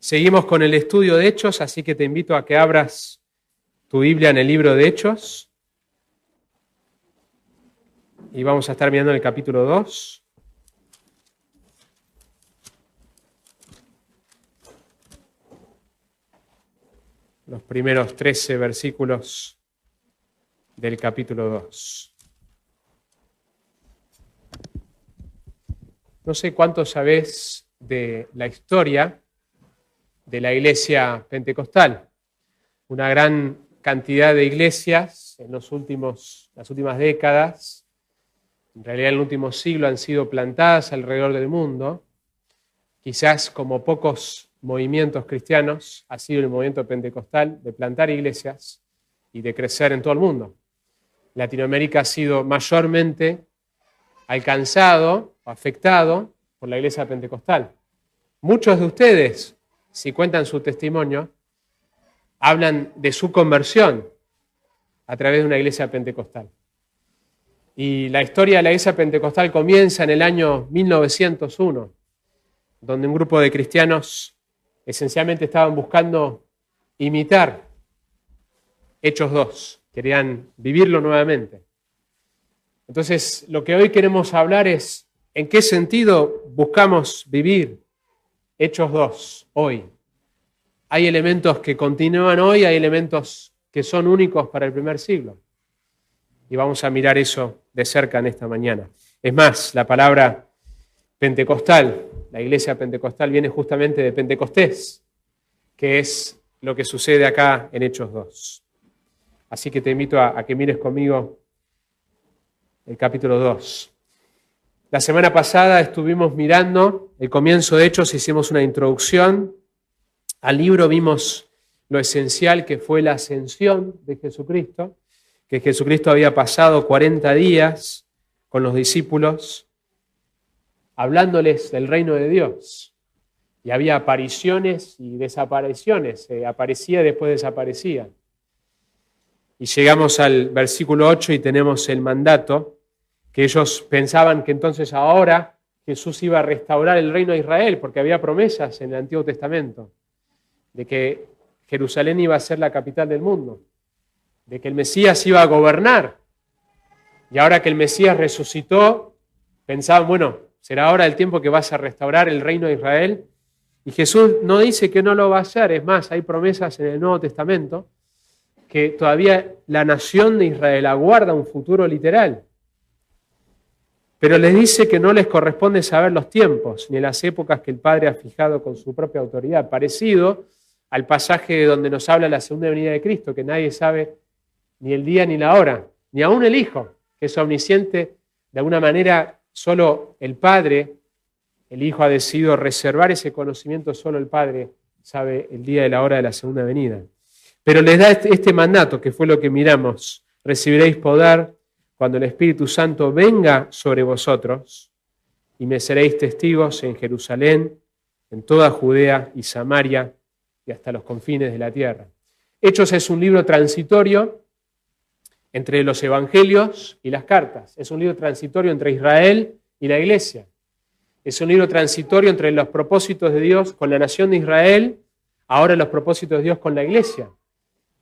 Seguimos con el estudio de Hechos, así que te invito a que abras tu Biblia en el libro de Hechos. Y vamos a estar mirando el capítulo 2. Los primeros 13 versículos del capítulo 2. No sé cuánto sabés de la historia de la iglesia pentecostal. Una gran cantidad de iglesias en las últimas décadas, en realidad en el último siglo, han sido plantadas alrededor del mundo. Quizás como pocos movimientos cristianos ha sido el movimiento pentecostal de plantar iglesias y de crecer en todo el mundo. Latinoamérica ha sido mayormente alcanzado, afectado por la iglesia pentecostal. Muchos de ustedes, si cuentan su testimonio, hablan de su conversión a través de una iglesia pentecostal. Y la historia de la iglesia pentecostal comienza en el año 1901, donde un grupo de cristianos esencialmente estaban buscando imitar Hechos 2, querían vivirlo nuevamente. Entonces, lo que hoy queremos hablar es en qué sentido buscamos vivir Hechos 2 hoy. Hay elementos que continúan hoy, hay elementos que son únicos para el primer siglo. Y vamos a mirar eso de cerca en esta mañana. Es más, la palabra pentecostal, la iglesia pentecostal, viene justamente de Pentecostés, que es lo que sucede acá en Hechos 2. Así que te invito a que mires conmigo el capítulo 2. La semana pasada estuvimos mirando el comienzo de Hechos, hicimos una introducción al libro, vimos lo esencial que fue la ascensión de Jesucristo, que Jesucristo había pasado 40 días con los discípulos hablándoles del reino de Dios. Y había apariciones y desapariciones, aparecía y después desaparecía. Y llegamos al versículo 8 y tenemos el mandato, que ellos pensaban que entonces ahora Jesús iba a restaurar el reino de Israel, porque había promesas en el Antiguo Testamento de que Jerusalén iba a ser la capital del mundo, de que el Mesías iba a gobernar. Y ahora que el Mesías resucitó, pensaban, bueno, será ahora el tiempo que vas a restaurar el reino de Israel. Y Jesús no dice que no lo va a hacer, es más, hay promesas en el Nuevo Testamento que todavía la nación de Israel aguarda un futuro literal. Pero les dice que no les corresponde saber los tiempos ni las épocas que el Padre ha fijado con su propia autoridad, parecido al pasaje donde nos habla la segunda venida de Cristo, que nadie sabe ni el día ni la hora, ni aún el Hijo, que es omnisciente. De alguna manera, solo el Padre, el Hijo ha decidido reservar ese conocimiento, solo el Padre sabe el día y la hora de la segunda venida. Pero les da este mandato, que fue lo que miramos: recibiréis poder cuando el Espíritu Santo venga sobre vosotros, y me seréis testigos en Jerusalén, en toda Judea y Samaria, y hasta los confines de la tierra. Hechos es un libro transitorio entre los evangelios y las cartas. Es un libro transitorio entre Israel y la iglesia. Es un libro transitorio entre los propósitos de Dios con la nación de Israel, ahora los propósitos de Dios con la iglesia.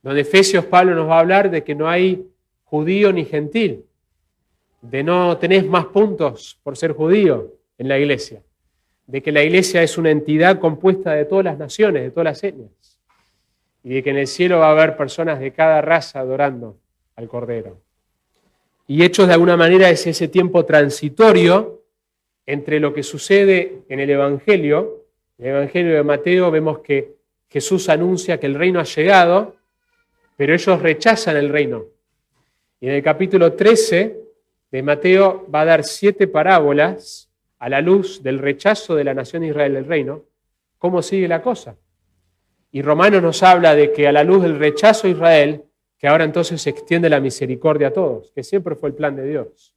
Donde Efesios Pablo nos va a hablar de que no hay judío ni gentil, de no tenés más puntos por ser judío en la iglesia, de que la iglesia es una entidad compuesta de todas las naciones, de todas las etnias, y de que en el cielo va a haber personas de cada raza adorando al Cordero. Y Hechos de alguna manera es ese tiempo transitorio entre lo que sucede en el Evangelio. En el Evangelio de Mateo vemos que Jesús anuncia que el reino ha llegado, pero ellos rechazan el reino. Y en el capítulo 13 de Mateo va a dar 7 parábolas a la luz del rechazo de la nación de Israel del reino. ¿Cómo sigue la cosa? Y Romanos nos habla de que a la luz del rechazo de Israel, que ahora entonces se extiende la misericordia a todos, que siempre fue el plan de Dios,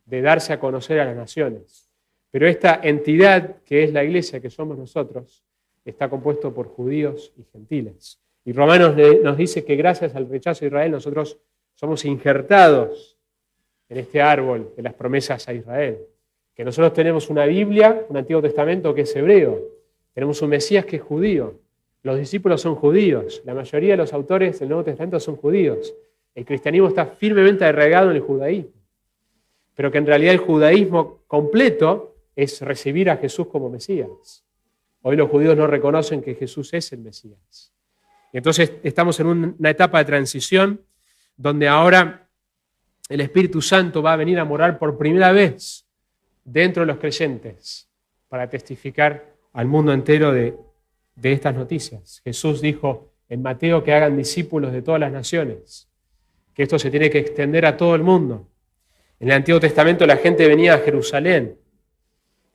de darse a conocer a las naciones. Pero esta entidad que es la iglesia, que somos nosotros, está compuesto por judíos y gentiles. Y Romanos nos dice que gracias al rechazo de Israel nosotros somos injertados en este árbol de las promesas a Israel. Que nosotros tenemos una Biblia, un Antiguo Testamento que es hebreo, Tenemos un Mesías que es judío. Los discípulos son judíos. La mayoría de los autores del Nuevo Testamento son judíos. El cristianismo está firmemente arraigado en el judaísmo. Pero que en realidad el judaísmo completo es recibir a Jesús como Mesías. Hoy los judíos no reconocen que Jesús es el Mesías. Y entonces estamos en una etapa de transición donde ahora el Espíritu Santo va a venir a morar por primera vez dentro de los creyentes para testificar al mundo entero de estas noticias. Jesús dijo en Mateo que hagan discípulos de todas las naciones, que esto se tiene que extender a todo el mundo. En el Antiguo Testamento la gente venía a Jerusalén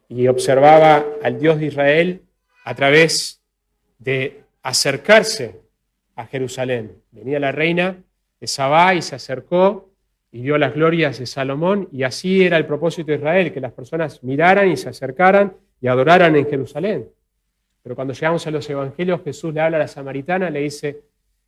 y observaba al Dios de Israel a través de acercarse a Jerusalén. Venía la reina de Sabá y se acercó y vio las glorias de Salomón, y así era el propósito de Israel, que las personas miraran y se acercaran y adoraran en Jerusalén. Pero cuando llegamos a los evangelios, Jesús le habla a la samaritana, le dice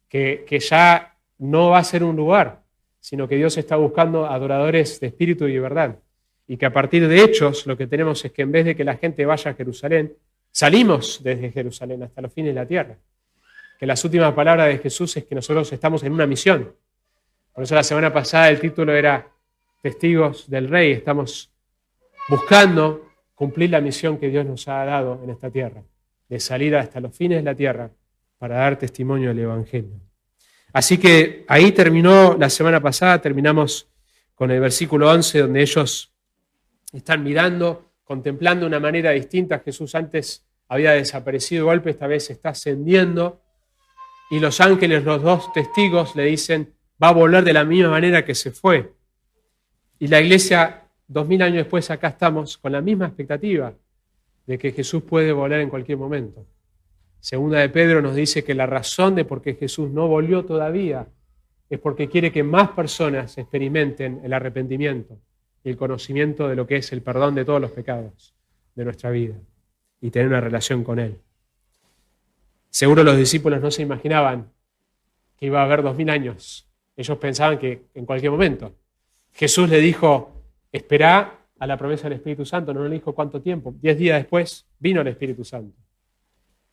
que ya no va a ser un lugar, sino que Dios está buscando adoradores de espíritu y de verdad. Y que a partir de Hechos lo que tenemos es que en vez de que la gente vaya a Jerusalén, salimos desde Jerusalén hasta los fines de la tierra. Que las últimas palabras de Jesús es que nosotros estamos en una misión. Por eso la semana pasada el título era Testigos del Rey. Estamos buscando cumplir la misión que Dios nos ha dado en esta tierra, de salir hasta los fines de la tierra para dar testimonio del Evangelio. Así que ahí terminó la semana pasada, terminamos con el versículo 11, donde ellos están mirando, contemplando de una manera distinta. Jesús antes había desaparecido de golpe, esta vez está ascendiendo, y los ángeles, los dos testigos, le dicen, va a volver de la misma manera que se fue. Y la iglesia, 2000 años después, acá estamos con la misma expectativa de que Jesús puede volver en cualquier momento. Segunda de Pedro nos dice que la razón de por qué Jesús no volvió todavía es porque quiere que más personas experimenten el arrepentimiento y el conocimiento de lo que es el perdón de todos los pecados de nuestra vida y tener una relación con Él. Seguro los discípulos no se imaginaban que iba a haber 2000 años. Ellos pensaban que en cualquier momento. Jesús le dijo, esperá a la promesa del Espíritu Santo. No le dijo cuánto tiempo. 10 días después vino el Espíritu Santo.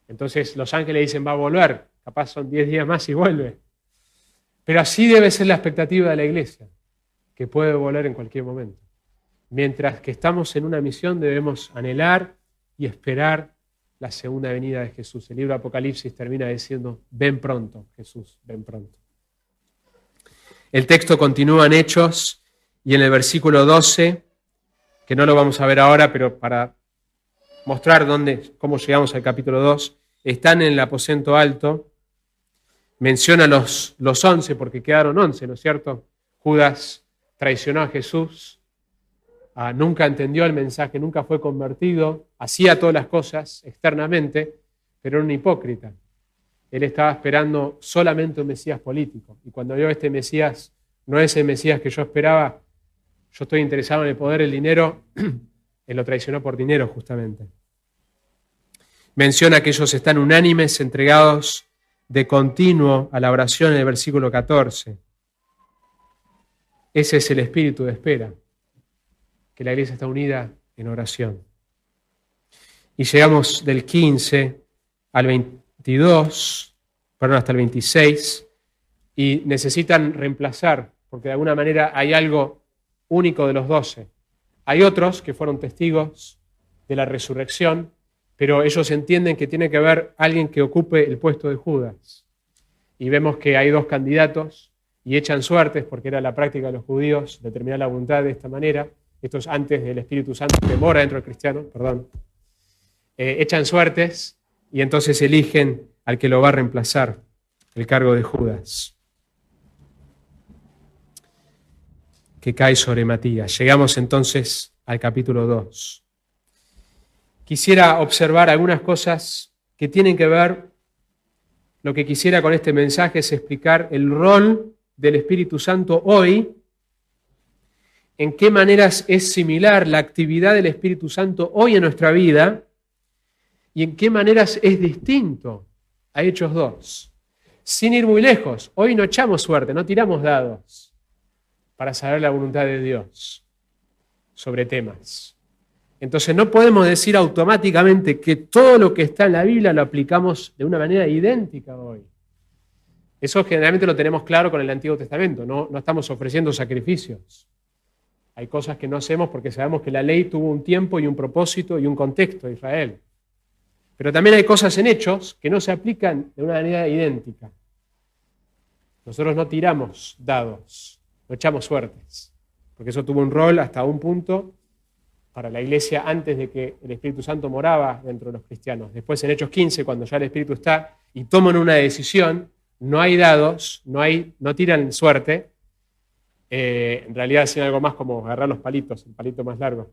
Entonces los ángeles dicen, va a volver. Capaz son 10 días más y vuelve. Pero así debe ser la expectativa de la iglesia, que puede volver en cualquier momento. Mientras que estamos en una misión, debemos anhelar y esperar la segunda venida de Jesús. El libro de Apocalipsis termina diciendo, ven pronto, Jesús, ven pronto. El texto continúa en Hechos y en el versículo 12, que no lo vamos a ver ahora, pero para mostrar cómo llegamos al capítulo 2, están en el aposento alto, menciona los 11 porque quedaron 11, ¿no es cierto? Judas traicionó a Jesús, nunca entendió el mensaje, nunca fue convertido, hacía todas las cosas externamente, pero era un hipócrita. Él estaba esperando solamente un Mesías político. Y cuando vio este Mesías, no es el Mesías que yo esperaba, yo estoy interesado en el poder, el dinero, él lo traicionó por dinero justamente. Menciona que ellos están unánimes, entregados de continuo a la oración en el versículo 14. Ese es el espíritu de espera, que la iglesia está unida en oración. Y llegamos del 15 al 22, hasta el 26, y necesitan reemplazar, porque de alguna manera hay algo único de los 12. Hay otros que fueron testigos de la resurrección, pero ellos entienden que tiene que haber alguien que ocupe el puesto de Judas. Y vemos que hay dos candidatos y echan suertes, porque era la práctica de los judíos determinar la voluntad de esta manera. Esto es antes del Espíritu Santo que mora dentro del cristiano, echan suertes y entonces eligen al que lo va a reemplazar, el cargo de Judas, que cae sobre Matías. Llegamos entonces al capítulo 2. Quisiera observar algunas cosas que tienen que ver, lo que quisiera con este mensaje es explicar el rol del Espíritu Santo hoy, en qué maneras es similar la actividad del Espíritu Santo hoy en nuestra vida y en qué maneras es distinto a Hechos 2. Sin ir muy lejos, hoy no echamos suerte, no tiramos dados para saber la voluntad de Dios sobre temas. Entonces no podemos decir automáticamente que todo lo que está en la Biblia lo aplicamos de una manera idéntica hoy. Eso generalmente lo tenemos claro con el Antiguo Testamento, no estamos ofreciendo sacrificios. Hay cosas que no hacemos porque sabemos que la ley tuvo un tiempo y un propósito y un contexto de Israel. Pero también hay cosas en Hechos que no se aplican de una manera idéntica. Nosotros no tiramos dados, no echamos suertes, porque eso tuvo un rol hasta un punto para la iglesia antes de que el Espíritu Santo moraba dentro de los cristianos. Después en Hechos 15, cuando ya el Espíritu está y toman una decisión, no hay dados, no tiran suerte, en realidad hacen algo más como agarrar los palitos, el palito más largo,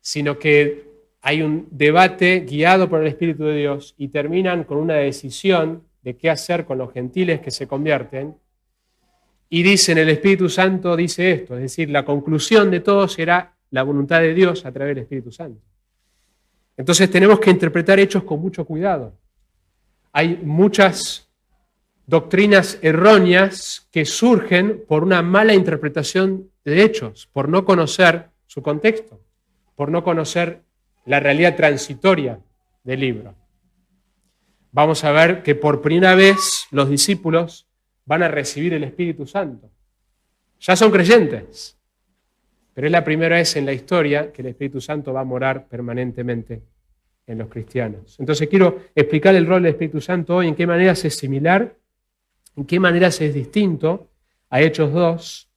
sino que hay un debate guiado por el Espíritu de Dios y terminan con una decisión de qué hacer con los gentiles que se convierten, y dicen, el Espíritu Santo dice esto, es decir, la conclusión de todo será la voluntad de Dios a través del Espíritu Santo. Entonces tenemos que interpretar hechos con mucho cuidado. Hay muchas doctrinas erróneas que surgen por una mala interpretación de hechos, por no conocer su contexto, por no conocer la realidad transitoria del libro. Vamos a ver que por primera vez los discípulos van a recibir el Espíritu Santo. Ya son creyentes, pero es la primera vez en la historia que el Espíritu Santo va a morar permanentemente en los cristianos. Entonces quiero explicar el rol del Espíritu Santo hoy, en qué maneras es similar, en qué maneras es distinto a Hechos 2,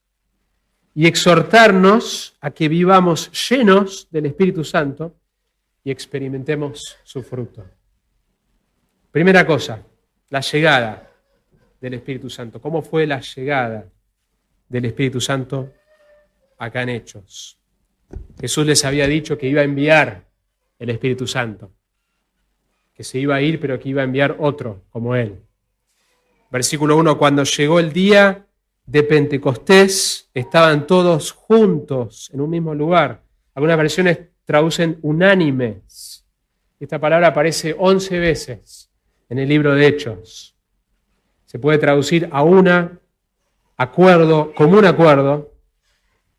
y exhortarnos a que vivamos llenos del Espíritu Santo y experimentemos su fruto. Primera cosa, la llegada del Espíritu Santo. ¿Cómo fue la llegada del Espíritu Santo acá en Hechos? Jesús les había dicho que iba a enviar el Espíritu Santo, que se iba a ir, pero que iba a enviar otro como Él. Versículo 1, cuando llegó el día de Pentecostés, estaban todos juntos en un mismo lugar. Algunas versiones traducen unánimes. Esta palabra aparece 11 veces en el libro de Hechos. Se puede traducir a una, acuerdo, común acuerdo.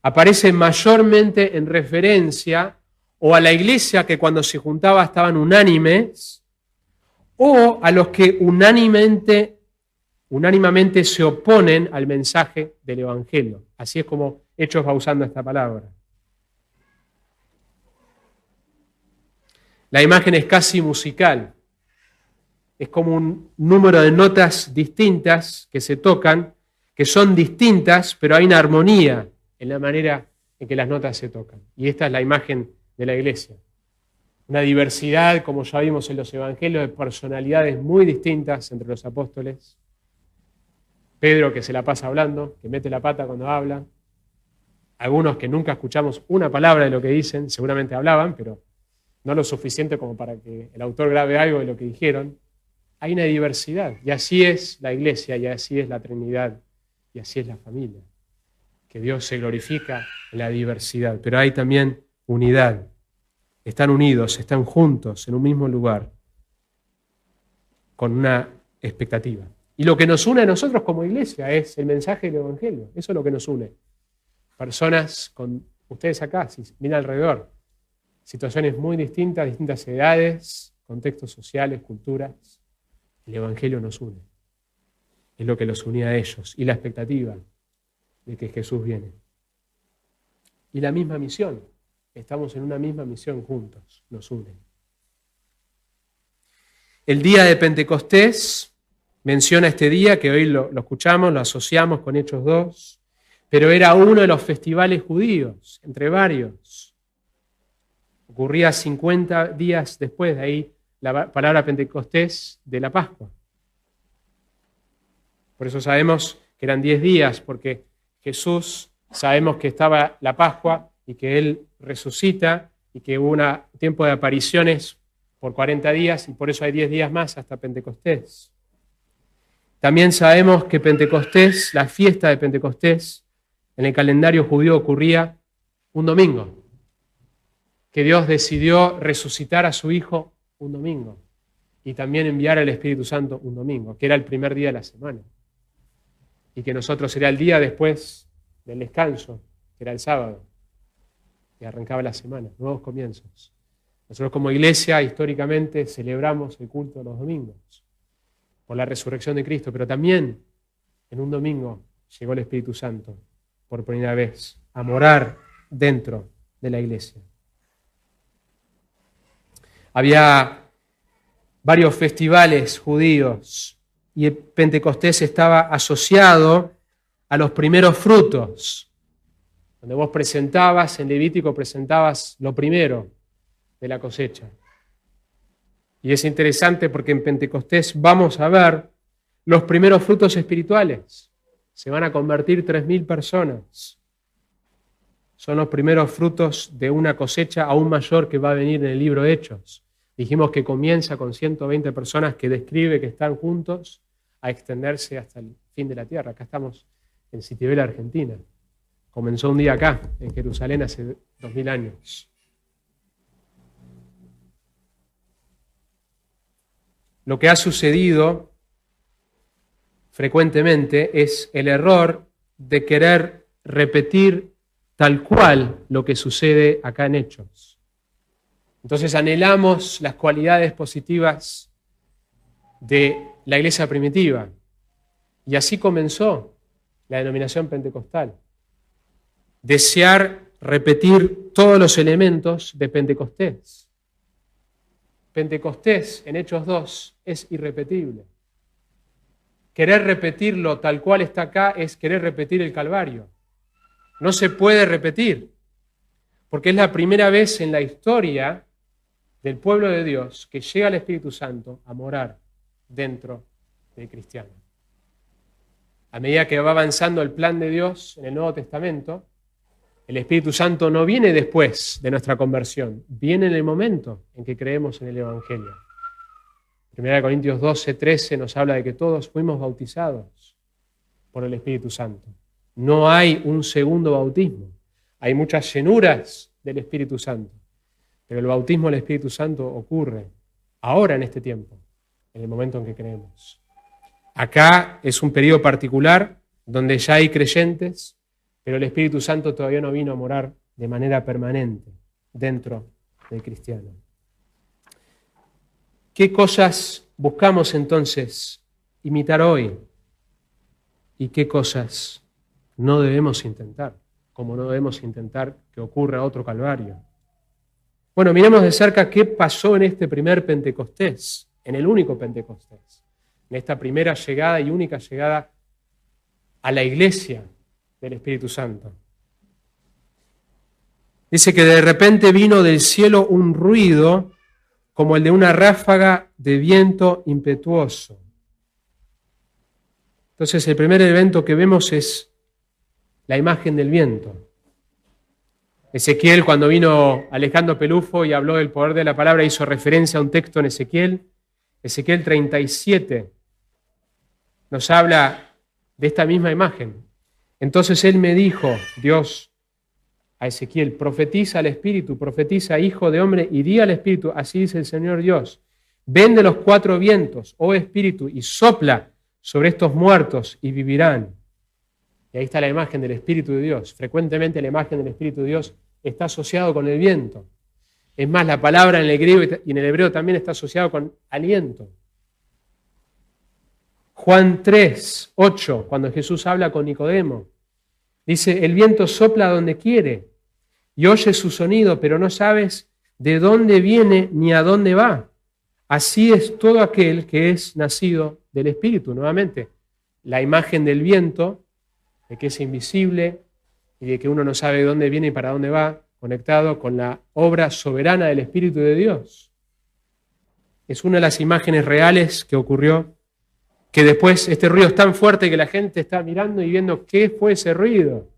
Aparece mayormente en referencia o a la iglesia que cuando se juntaba estaban unánimes, o a los que unánimemente se oponen al mensaje del Evangelio. Así es como Hechos va usando esta palabra. La imagen es casi musical. Es como un número de notas distintas que se tocan, que son distintas, pero hay una armonía en la manera en que las notas se tocan. Y esta es la imagen de la iglesia. Una diversidad, como ya vimos en los evangelios, de personalidades muy distintas entre los apóstoles. Pedro, que se la pasa hablando, que mete la pata cuando habla. Algunos que nunca escuchamos una palabra de lo que dicen, seguramente hablaban, pero no lo suficiente como para que el autor grabe algo de lo que dijeron. Hay una diversidad, y así es la iglesia, y así es la Trinidad, y así es la familia. Que Dios se glorifica en la diversidad, pero hay también unidad. Están unidos, están juntos en un mismo lugar, con una expectativa. Y lo que nos une a nosotros como iglesia es el mensaje del Evangelio. Eso es lo que nos une. Personas con ustedes acá, si miran alrededor, situaciones muy distintas, distintas edades, contextos sociales, culturas. El Evangelio nos une. Es lo que los unía a ellos. Y la expectativa de que Jesús viene. Y la misma misión. Estamos en una misma misión juntos. Nos une. El día de Pentecostés menciona este día, que hoy lo escuchamos, lo asociamos con Hechos 2, pero era uno de los festivales judíos, entre varios. Ocurría 50 días después, de ahí la palabra Pentecostés, de la Pascua. Por eso sabemos que eran 10 días, porque Jesús, sabemos que estaba la Pascua y que Él resucita y que hubo un tiempo de apariciones por 40 días y por eso hay 10 días más hasta Pentecostés. También sabemos que Pentecostés, la fiesta de Pentecostés, en el calendario judío ocurría un domingo, que Dios decidió resucitar a su Hijo un domingo y también enviar al Espíritu Santo un domingo, que era el primer día de la semana, y que nosotros sería el día después del descanso, que era el sábado. y arrancaba la semana, nuevos comienzos. Nosotros como iglesia históricamente celebramos el culto los domingos por la resurrección de Cristo, pero también en un domingo llegó el Espíritu Santo por primera vez a morar dentro de la iglesia. Había varios festivales judíos y el Pentecostés estaba asociado a los primeros frutos. Donde vos presentabas, en Levítico presentabas lo primero de la cosecha. Y es interesante porque en Pentecostés vamos a ver los primeros frutos espirituales. Se van a convertir 3.000 personas. Son los primeros frutos de una cosecha aún mayor que va a venir en el libro de Hechos. Dijimos que comienza con 120 personas que describe que están juntos a extenderse hasta el fin de la tierra. Acá estamos en Citibela, Argentina. Comenzó un día acá, en Jerusalén, hace 2000 años. Lo que ha sucedido frecuentemente es el error de querer repetir tal cual lo que sucede acá en Hechos. Entonces anhelamos las cualidades positivas de la iglesia primitiva. Y así comenzó la denominación pentecostal. Desear repetir todos los elementos de Pentecostés. Pentecostés, en Hechos 2, es irrepetible. Querer repetirlo tal cual está acá es querer repetir el Calvario. No se puede repetir, porque es la primera vez en la historia del pueblo de Dios que llega el Espíritu Santo a morar dentro del cristiano. A medida que va avanzando el plan de Dios en el Nuevo Testamento, el Espíritu Santo no viene después de nuestra conversión, viene en el momento en que creemos en el Evangelio. 1 Corintios 12:13 nos habla de que todos fuimos bautizados por el Espíritu Santo. No hay un segundo bautismo. Hay muchas llenuras del Espíritu Santo, pero el bautismo del Espíritu Santo ocurre ahora en este tiempo, en el momento en que creemos. Acá es un periodo particular donde ya hay creyentes, pero el Espíritu Santo todavía no vino a morar de manera permanente dentro del cristiano. ¿Qué cosas buscamos entonces imitar hoy? ¿Y qué cosas no debemos intentar? Como no debemos intentar que ocurra otro Calvario. Bueno, miremos de cerca qué pasó en este primer Pentecostés, en el único Pentecostés, en esta primera llegada y única llegada a la iglesia del Espíritu Santo. Dice que de repente vino del cielo un ruido como el de una ráfaga de viento impetuoso. Entonces el primer evento que vemos es la imagen del viento. Ezequiel, cuando vino Alejandro Pelufo y habló del poder de la palabra, hizo referencia a un texto en Ezequiel 37, nos habla de esta misma imagen. Entonces él me dijo, Dios, a Ezequiel, profetiza al Espíritu, profetiza, hijo de hombre, y di al Espíritu, así dice el Señor Dios, ven de los 4 vientos, oh Espíritu, y sopla sobre estos muertos y vivirán. Y ahí está la imagen del Espíritu de Dios. Frecuentemente la imagen del Espíritu de Dios está asociado con el viento. Es más, la palabra en el griego y en el hebreo también está asociado con aliento. Juan 3:8, cuando Jesús habla con Nicodemo, dice, el viento sopla donde quiere y oyes su sonido, pero no sabes de dónde viene ni a dónde va. Así es todo aquel que es nacido del Espíritu. Nuevamente, la imagen del viento, de que es invisible y de que uno no sabe de dónde viene y para dónde va, conectado con la obra soberana del Espíritu de Dios. Es una de las imágenes reales que ocurrió, que después este ruido es tan fuerte que la gente está mirando y viendo qué fue ese ruido.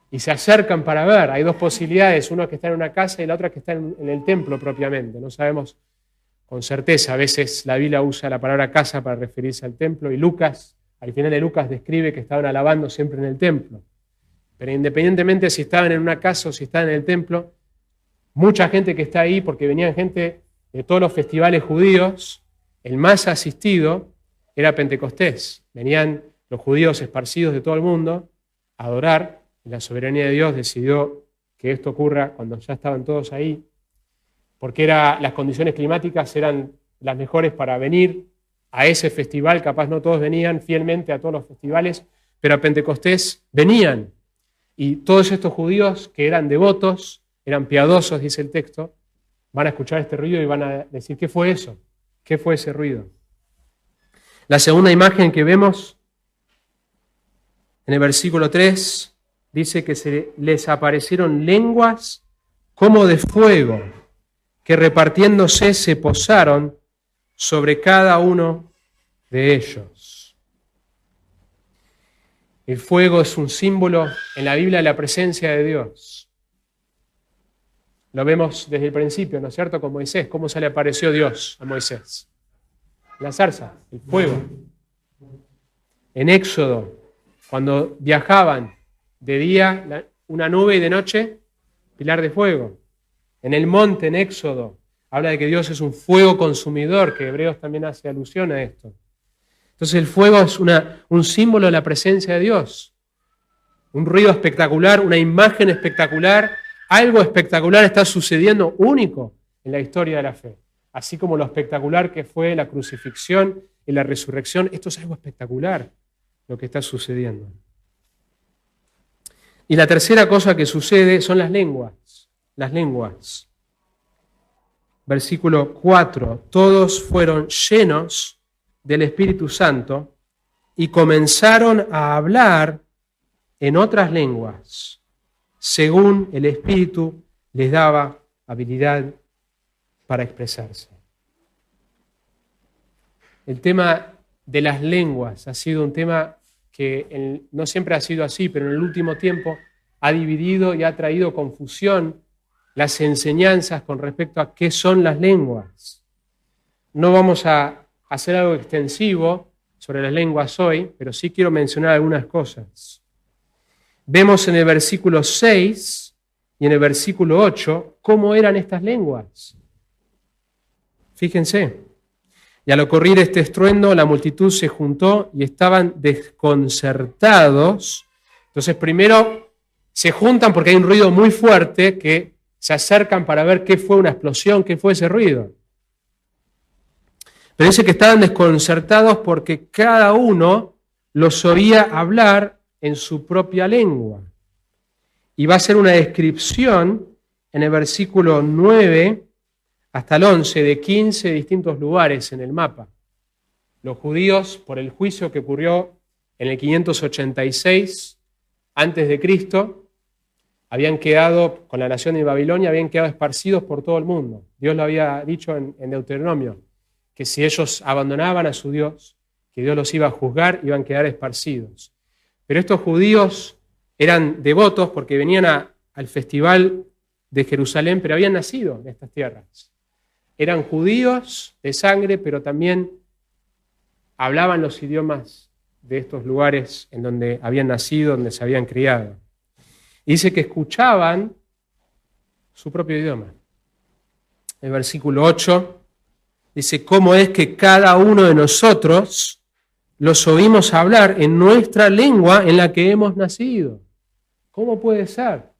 Y se acercan para ver. Hay 2 posibilidades, una que está en una casa y la otra que está en el templo propiamente. No sabemos con certeza. A veces la Biblia usa la palabra casa para referirse al templo y Lucas, al final de Lucas, describe que estaban alabando siempre en el templo. Pero independientemente si estaban en una casa o si estaban en el templo, mucha gente que está ahí, porque venían gente de todos los festivales judíos, el más asistido era Pentecostés. Venían los judíos esparcidos de todo el mundo a adorar, y la soberanía de Dios decidió que esto ocurra cuando ya estaban todos ahí, porque las condiciones climáticas eran las mejores para venir a ese festival. Capaz no todos venían fielmente a todos los festivales, pero a Pentecostés venían. Y todos estos judíos que eran devotos, eran piadosos, dice el texto, van a escuchar este ruido y van a decir, ¿qué fue eso? ¿Qué fue ese ruido? La segunda imagen que vemos en el versículo 3 dice que se les aparecieron lenguas como de fuego, que repartiéndose se posaron sobre cada uno de ellos. El fuego es un símbolo en la Biblia de la presencia de Dios. Lo vemos desde el principio, ¿no es cierto? Con Moisés, cómo se le apareció Dios a Moisés. La zarza, el fuego. En Éxodo, cuando viajaban de día una nube y de noche pilar de fuego. En el monte, en Éxodo, habla de que Dios es un fuego consumidor, que Hebreos también hace alusión a esto. Entonces el fuego es un símbolo de la presencia de Dios. Un ruido espectacular, una imagen espectacular, algo espectacular está sucediendo, único en la historia de la fe. Así como lo espectacular que fue la crucifixión y la resurrección, esto es algo espectacular lo que está sucediendo. Y la tercera cosa que sucede son las lenguas. Las lenguas. Versículo 4. Todos fueron llenos del Espíritu Santo y comenzaron a hablar en otras lenguas, según el Espíritu les daba habilidad para expresarse. El tema de las lenguas ha sido un tema que no siempre ha sido así, pero en el último tiempo ha dividido y ha traído confusión las enseñanzas con respecto a qué son las lenguas. No vamos a hacer algo extensivo sobre las lenguas hoy, pero sí quiero mencionar algunas cosas. Vemos en el versículo 6 y en el versículo 8 cómo eran estas lenguas. Fíjense. Y al ocurrir este estruendo, la multitud se juntó y estaban desconcertados. Entonces, primero se juntan porque hay un ruido muy fuerte, que se acercan para ver qué fue una explosión, qué fue ese ruido. Pero dice que estaban desconcertados porque cada uno los oía hablar en su propia lengua. Y va a ser una descripción en el versículo 9 hasta el 11 de 15 distintos lugares en el mapa. Los judíos, por el juicio que ocurrió en el 586 antes de Cristo, habían quedado, con la nación de Babilonia, habían quedado esparcidos por todo el mundo. Dios lo había dicho en Deuteronomio, que si ellos abandonaban a su Dios, que Dios los iba a juzgar, iban a quedar esparcidos. Pero estos judíos eran devotos porque venían al festival de Jerusalén, pero habían nacido en estas tierras. Eran judíos de sangre, pero también hablaban los idiomas de estos lugares en donde habían nacido, donde se habían criado. Y dice que escuchaban su propio idioma. El versículo 8 dice, ¿cómo es que cada uno de nosotros los oímos hablar en nuestra lengua en la que hemos nacido? ¿Cómo puede ser?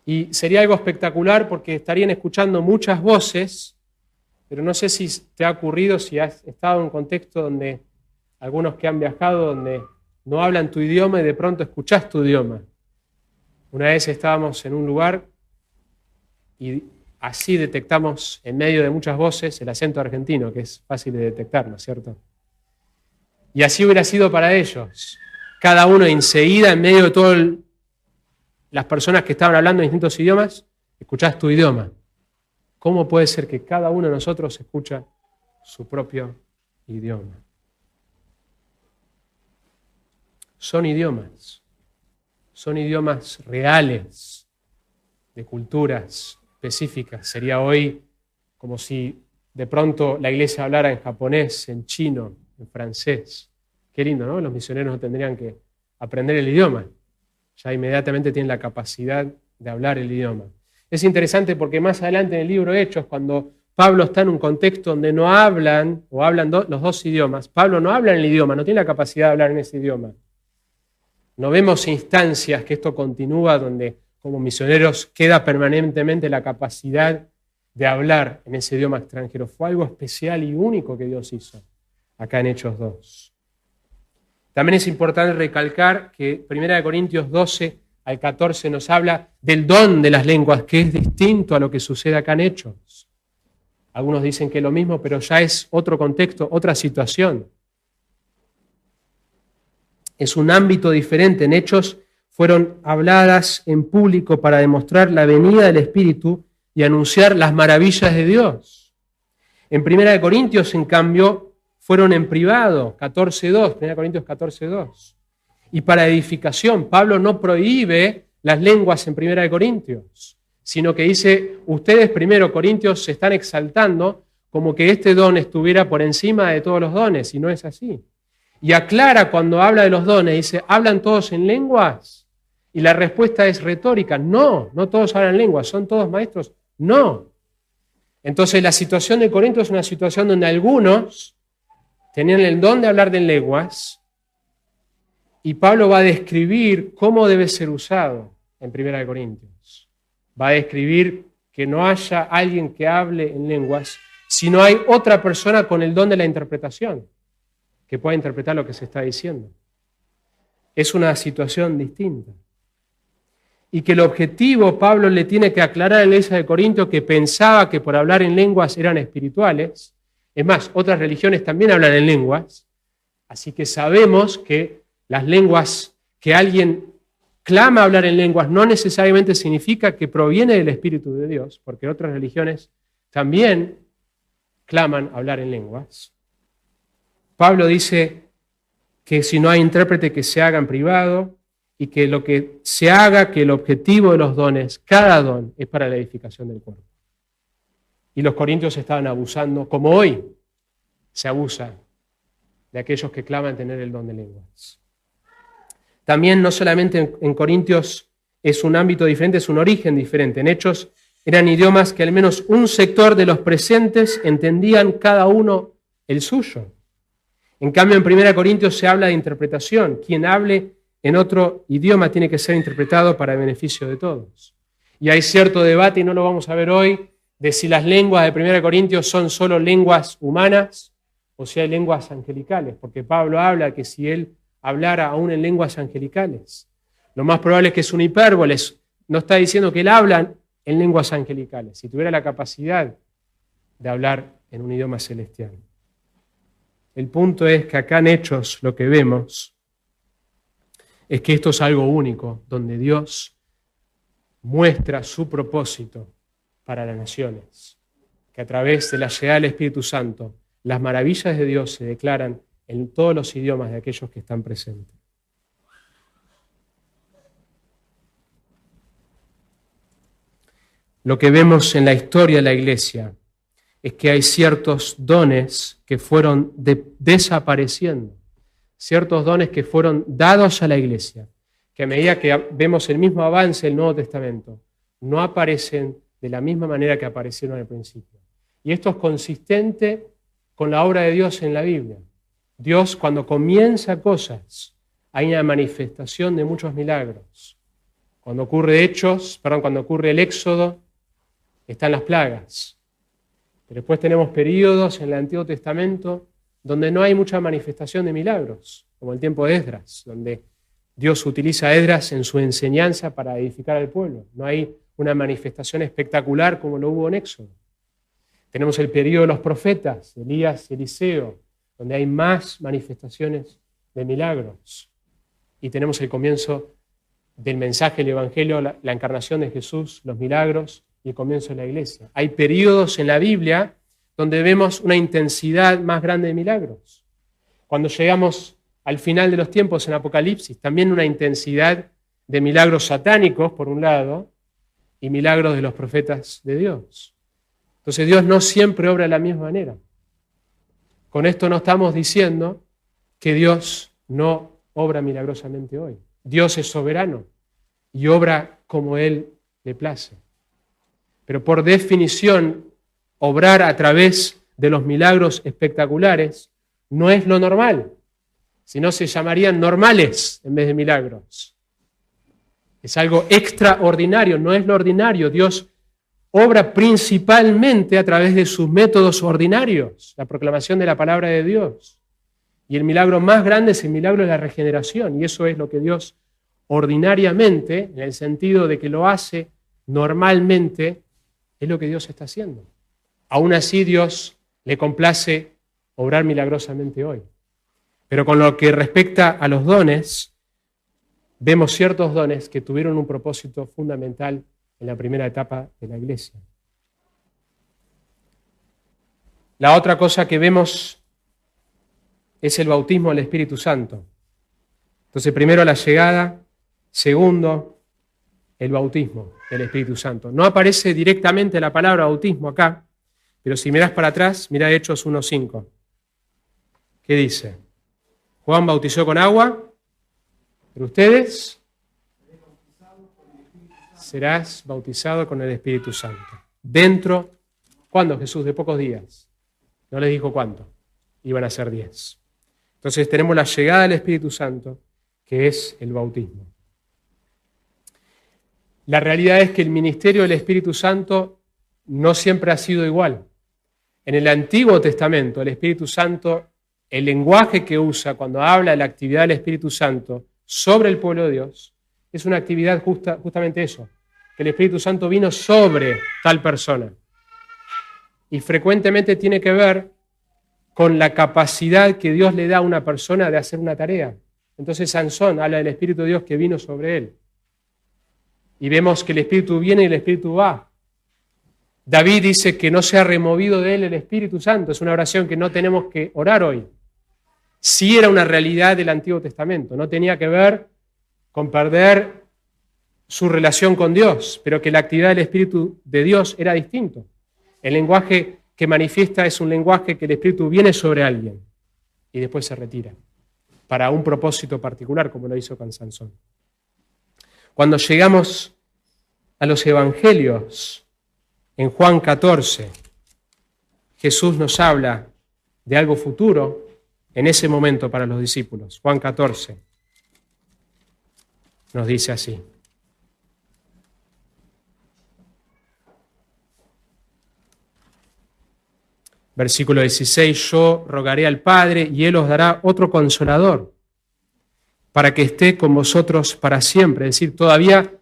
Y sería algo espectacular porque estarían escuchando muchas voces, pero no sé si te ha ocurrido, si has estado en un contexto donde algunos que han viajado, donde no hablan tu idioma y de pronto escuchás tu idioma. Una vez estábamos en un lugar y así detectamos en medio de muchas voces el acento argentino, que es fácil de detectar, ¿no es cierto? Y así hubiera sido para ellos. Cada uno enseguida, en medio de todas las personas que estaban hablando en distintos idiomas, escuchás tu idioma. ¿Cómo puede ser que cada uno de nosotros escucha su propio idioma? Son idiomas reales, de culturas específicas. Sería hoy como si de pronto la iglesia hablara en japonés, en chino, en francés. Qué lindo, ¿no? Los misioneros no tendrían que aprender el idioma. Ya inmediatamente tienen la capacidad de hablar el idioma. Es interesante porque más adelante en el libro Hechos, cuando Pablo está en un contexto donde no hablan, o hablan los dos idiomas, Pablo no habla en el idioma, no tiene la capacidad de hablar en ese idioma. No vemos instancias que esto continúa donde como misioneros queda permanentemente la capacidad de hablar en ese idioma extranjero. Fue algo especial y único que Dios hizo acá en Hechos 2. También es importante recalcar que 1 Corintios 12 al 14 nos habla del don de las lenguas, que es distinto a lo que sucede acá en Hechos. Algunos dicen que es lo mismo, pero ya es otro contexto, otra situación. Es un ámbito diferente. En Hechos fueron habladas en público para demostrar la venida del Espíritu y anunciar las maravillas de Dios. En 1 Corintios, en cambio, fueron en privado, 14.2, 1 Corintios 14.2. Y para edificación, Pablo no prohíbe las lenguas en 1 Corintios, sino que dice, ustedes primero, Corintios, se están exaltando como que este don estuviera por encima de todos los dones, y no es así. Y aclara cuando habla de los dones, dice, ¿hablan todos en lenguas? Y la respuesta es retórica, no todos hablan lenguas, ¿son todos maestros? No. Entonces la situación de Corinto es una situación donde algunos tenían el don de hablar de lenguas, y Pablo va a describir cómo debe ser usado en 1 Corintios. Va a describir que no haya alguien que hable en lenguas, sino hay otra persona con el don de la interpretación, que pueda interpretar lo que se está diciendo. Es una situación distinta. Y que el objetivo, Pablo le tiene que aclarar a la iglesia de Corinto, que pensaba que por hablar en lenguas eran espirituales. Es más, otras religiones también hablan en lenguas. Así que sabemos que las lenguas, que alguien clama hablar en lenguas, no necesariamente significa que proviene del Espíritu de Dios, porque otras religiones también claman hablar en lenguas. Pablo dice que si no hay intérprete, que se haga en privado, y que lo que se haga, que el objetivo de los dones, cada don, es para la edificación del cuerpo. Y los corintios estaban abusando, como hoy se abusa de aquellos que claman tener el don de lenguas. También no solamente en Corintios es un ámbito diferente, es un origen diferente. En Hechos eran idiomas que al menos un sector de los presentes entendían cada uno el suyo. En cambio, en 1 Corintios se habla de interpretación. Quien hable en otro idioma tiene que ser interpretado para el beneficio de todos. Y hay cierto debate, y no lo vamos a ver hoy, de si las lenguas de 1 Corintios son solo lenguas humanas o si hay lenguas angelicales, porque Pablo habla que si él hablara aún en lenguas angelicales, lo más probable es que es una hipérbole, no está diciendo que él habla en lenguas angelicales, si tuviera la capacidad de hablar en un idioma celestial. El punto es que acá en Hechos lo que vemos es que esto es algo único, donde Dios muestra su propósito para las naciones, que a través de la llegada del Espíritu Santo, las maravillas de Dios se declaran en todos los idiomas de aquellos que están presentes. Lo que vemos en la historia de la Iglesia es que hay ciertos dones que fueron desapareciendo, ciertos dones que fueron dados a la Iglesia, que a medida que vemos el mismo avance del Nuevo Testamento, no aparecen de la misma manera que aparecieron al principio. Y esto es consistente con la obra de Dios en la Biblia. Dios, cuando comienza cosas, hay una manifestación de muchos milagros. Cuando ocurre cuando ocurre el Éxodo, están las plagas. Pero después tenemos periodos en el Antiguo Testamento donde no hay mucha manifestación de milagros, como el tiempo de Esdras, donde Dios utiliza a Esdras en su enseñanza para edificar al pueblo. No hay una manifestación espectacular como lo hubo en Éxodo. Tenemos el periodo de los profetas, Elías y Eliseo, donde hay más manifestaciones de milagros. Y tenemos el comienzo del mensaje del Evangelio, la encarnación de Jesús, los milagros y el comienzo de la iglesia. Hay periodos en la Biblia donde vemos una intensidad más grande de milagros. Cuando llegamos al final de los tiempos en Apocalipsis, también una intensidad de milagros satánicos, por un lado, y milagros de los profetas de Dios. Entonces Dios no siempre obra de la misma manera. Con esto no estamos diciendo que Dios no obra milagrosamente hoy. Dios es soberano y obra como Él le place. Pero por definición, obrar a través de los milagros espectaculares no es lo normal, sino se llamarían normales en vez de milagros. Es algo extraordinario, no es lo ordinario. Dios obra principalmente a través de sus métodos ordinarios, la proclamación de la palabra de Dios. Y el milagro más grande es el milagro de la regeneración, y eso es lo que Dios ordinariamente, en el sentido de que lo hace normalmente, es lo que Dios está haciendo. Aún así, Dios le complace obrar milagrosamente hoy. Pero con lo que respecta a los dones, vemos ciertos dones que tuvieron un propósito fundamental en la primera etapa de la iglesia. La otra cosa que vemos es el bautismo del Espíritu Santo. Entonces, primero la llegada, segundo, el bautismo del Espíritu Santo. No aparece directamente la palabra bautismo acá, pero si mirás para atrás, mirá Hechos 1:5. ¿Qué dice? Juan bautizó con agua, pero ustedes serás bautizado con el Espíritu Santo. Dentro, ¿cuándo Jesús? De pocos días. No les dijo cuánto, iban a ser 10. Entonces tenemos la llegada del Espíritu Santo, que es el bautismo. La realidad es que el ministerio del Espíritu Santo no siempre ha sido igual. En el Antiguo Testamento, el Espíritu Santo, el lenguaje que usa cuando habla de la actividad del Espíritu Santo sobre el pueblo de Dios, es una actividad justamente eso, que el Espíritu Santo vino sobre tal persona. Y frecuentemente tiene que ver con la capacidad que Dios le da a una persona de hacer una tarea. Entonces Sansón habla del Espíritu de Dios que vino sobre él. Y vemos que el Espíritu viene y el Espíritu va. David dice que no se ha removido de él el Espíritu Santo. Es una oración que no tenemos que orar hoy. Sí era una realidad del Antiguo Testamento. No tenía que ver con perder su relación con Dios, pero que la actividad del Espíritu de Dios era distinto. El lenguaje que manifiesta es un lenguaje que el Espíritu viene sobre alguien y después se retira para un propósito particular, como lo hizo con Sansón. Cuando llegamos a los evangelios, en Juan 14, Jesús nos habla de algo futuro en ese momento para los discípulos. Juan 14 nos dice así. Versículo 16, yo rogaré al Padre y Él os dará otro consolador para que esté con vosotros para siempre. Es decir, todavía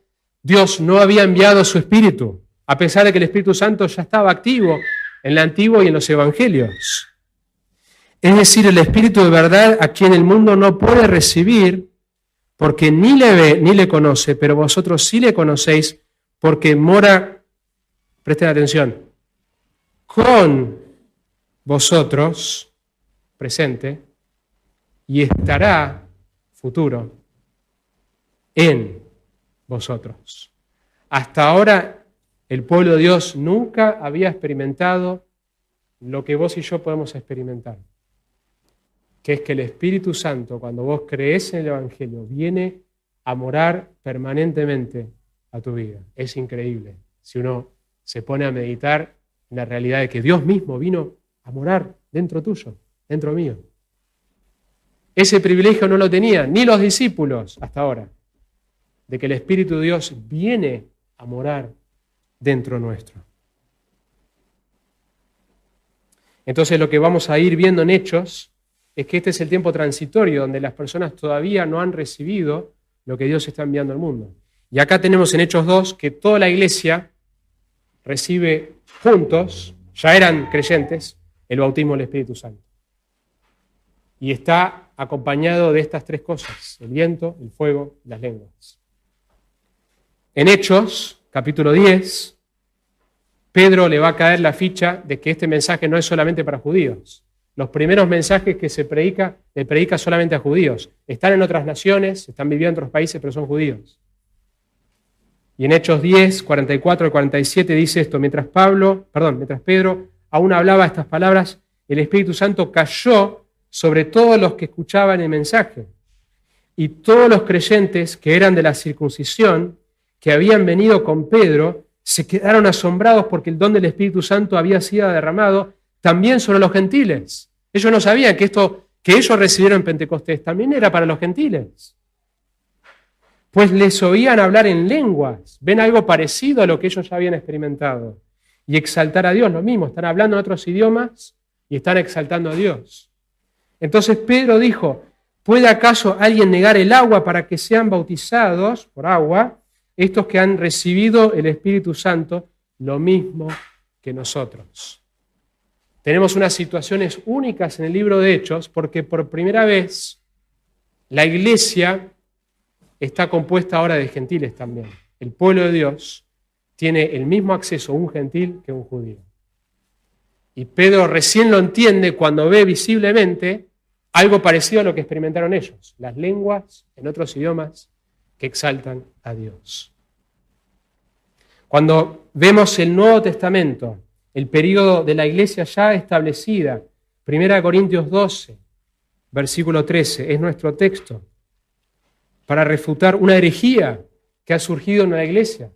Dios no había enviado su Espíritu, a pesar de que el Espíritu Santo ya estaba activo en el Antiguo y en los Evangelios. Es decir, el Espíritu de verdad a quien el mundo no puede recibir porque ni le ve ni le conoce, pero vosotros sí le conocéis porque mora, presten atención, con vosotros, presente, y estará, futuro, en vosotros. Hasta ahora el pueblo de Dios nunca había experimentado lo que vos y yo podemos experimentar, que es que el Espíritu Santo, cuando vos creés en el Evangelio, viene a morar permanentemente a tu vida. Es increíble si uno se pone a meditar en la realidad de que Dios mismo vino a morar dentro tuyo, dentro mío. Ese privilegio no lo tenían ni los discípulos hasta ahora, de que el Espíritu de Dios viene a morar dentro nuestro. Entonces lo que vamos a ir viendo en Hechos es que este es el tiempo transitorio donde las personas todavía no han recibido lo que Dios está enviando al mundo. Y acá tenemos en Hechos 2 que toda la iglesia recibe juntos, ya eran creyentes, el bautismo del Espíritu Santo. Y está acompañado de estas tres cosas, el viento, el fuego y las lenguas. En Hechos, capítulo 10, Pedro le va a caer la ficha de que este mensaje no es solamente para judíos. Los primeros mensajes que se le predica solamente a judíos. Están en otras naciones, están viviendo en otros países, pero son judíos. Y en Hechos 10, 44 al 47 dice esto, mientras Pedro aún hablaba estas palabras, el Espíritu Santo cayó sobre todos los que escuchaban el mensaje. Y todos los creyentes que eran de la circuncisión, que habían venido con Pedro, se quedaron asombrados porque el don del Espíritu Santo había sido derramado también sobre los gentiles. Ellos no sabían que esto que ellos recibieron en Pentecostés también era para los gentiles. pues les oían hablar en lenguas. Ven algo parecido a lo que ellos ya habían experimentado. Y exaltar a Dios, lo mismo, están hablando en otros idiomas y están exaltando a Dios. Entonces Pedro dijo, ¿puede acaso alguien negar el agua para que sean bautizados por agua estos que han recibido el Espíritu Santo lo mismo que nosotros? Tenemos unas situaciones únicas en el libro de Hechos porque por primera vez la iglesia está compuesta ahora de gentiles también. El pueblo de Dios tiene el mismo acceso a un gentil que un judío. Y Pedro recién lo entiende cuando ve visiblemente algo parecido a lo que experimentaron ellos, las lenguas en otros idiomas que exaltan a Dios. Cuando vemos el Nuevo Testamento, el período de la iglesia ya establecida, 1 Corintios 12, versículo 13, es nuestro texto, para refutar una herejía que ha surgido en la iglesia,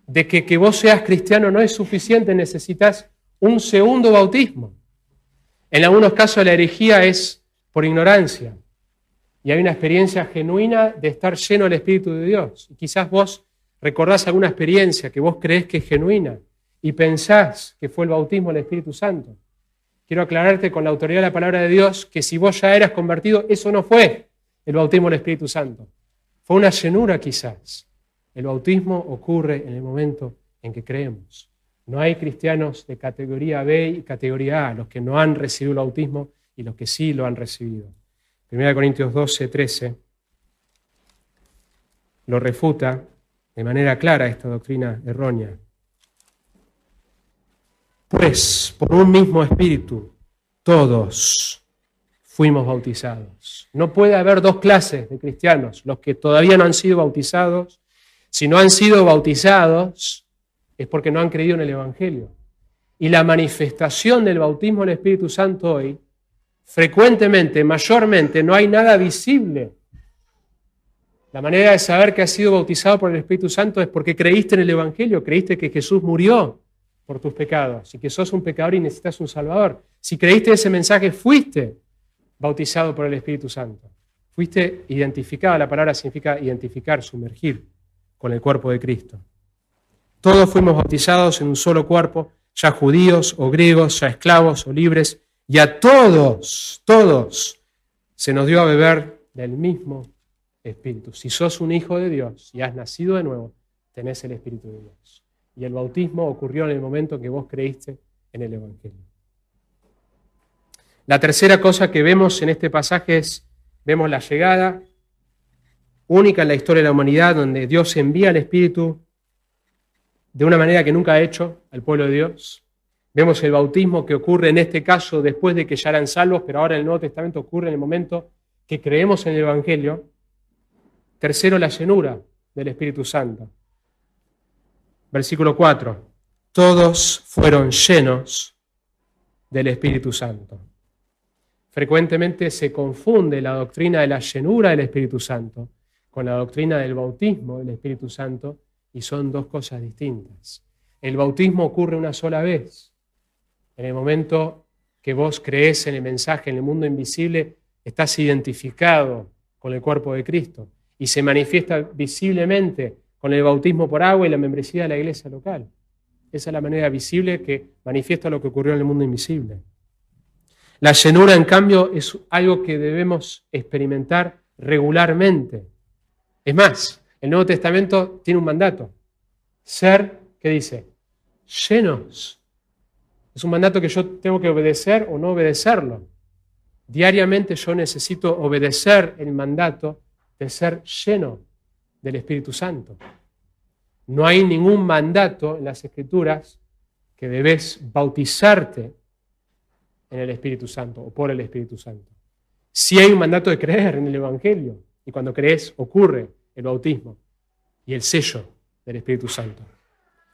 de que vos seas cristiano no es suficiente, necesitas un segundo bautismo. En algunos casos la herejía es por ignorancia y hay una experiencia genuina de estar lleno del Espíritu de Dios. Y quizás vos recordás alguna experiencia que vos creés que es genuina y pensás que fue el bautismo del Espíritu Santo. Quiero aclararte con la autoridad de la palabra de Dios que si vos ya eras convertido, eso no fue el bautismo del Espíritu Santo. Fue una llenura quizás. El bautismo ocurre en el momento en que creemos. No hay cristianos de categoría B y categoría A, los que no han recibido el bautismo y los que sí lo han recibido. 1 Corintios 12, 13 lo refuta de manera clara esta doctrina errónea. Pues por un mismo espíritu todos fuimos bautizados. No puede haber dos clases de cristianos, los que todavía no han sido bautizados. Si no han sido bautizados es porque no han creído en el Evangelio. Y la manifestación del bautismo del Espíritu Santo hoy, frecuentemente, mayormente, no hay nada visible. La manera de saber que has sido bautizado por el Espíritu Santo es porque creíste en el Evangelio, creíste que Jesús murió por tus pecados y que sos un pecador y necesitas un Salvador. Si creíste ese mensaje, fuiste bautizado por el Espíritu Santo. Fuiste identificado, la palabra significa identificar, sumergir con el cuerpo de Cristo. Todos fuimos bautizados en un solo cuerpo, ya judíos o griegos, ya esclavos o libres, y a todos se nos dio a beber del mismo Espíritu. Si sos un hijo de Dios y has nacido de nuevo, tenés el Espíritu de Dios. Y el bautismo ocurrió en el momento en que vos creíste en el Evangelio. La tercera cosa que vemos en este pasaje es, vemos la llegada única en la historia de la humanidad, donde Dios envía el Espíritu de una manera que nunca ha hecho al pueblo de Dios. Vemos el bautismo que ocurre en este caso después de que ya eran salvos, pero ahora en el Nuevo Testamento ocurre en el momento que creemos en el Evangelio. Tercero, la llenura del Espíritu Santo. Versículo 4. Todos fueron llenos del Espíritu Santo. Frecuentemente se confunde la doctrina de la llenura del Espíritu Santo con la doctrina del bautismo del Espíritu Santo y son dos cosas distintas. El bautismo ocurre una sola vez. En el momento que vos creés en el mensaje, en el mundo invisible, estás identificado con el cuerpo de Cristo y se manifiesta visiblemente con el bautismo por agua y la membresía de la iglesia local. Esa es la manera visible que manifiesta lo que ocurrió en el mundo invisible. La llenura, en cambio, es algo que debemos experimentar regularmente. Es más, el Nuevo Testamento tiene un mandato. Ser, ¿qué dice? Llenos. Es un mandato que yo tengo que obedecer o no obedecerlo. Diariamente yo necesito obedecer el mandato de ser lleno del Espíritu Santo. No hay ningún mandato en las Escrituras que debes bautizarte en el Espíritu Santo o por el Espíritu Santo. Sí hay un mandato de creer en el Evangelio y cuando crees ocurre el bautismo y el sello del Espíritu Santo.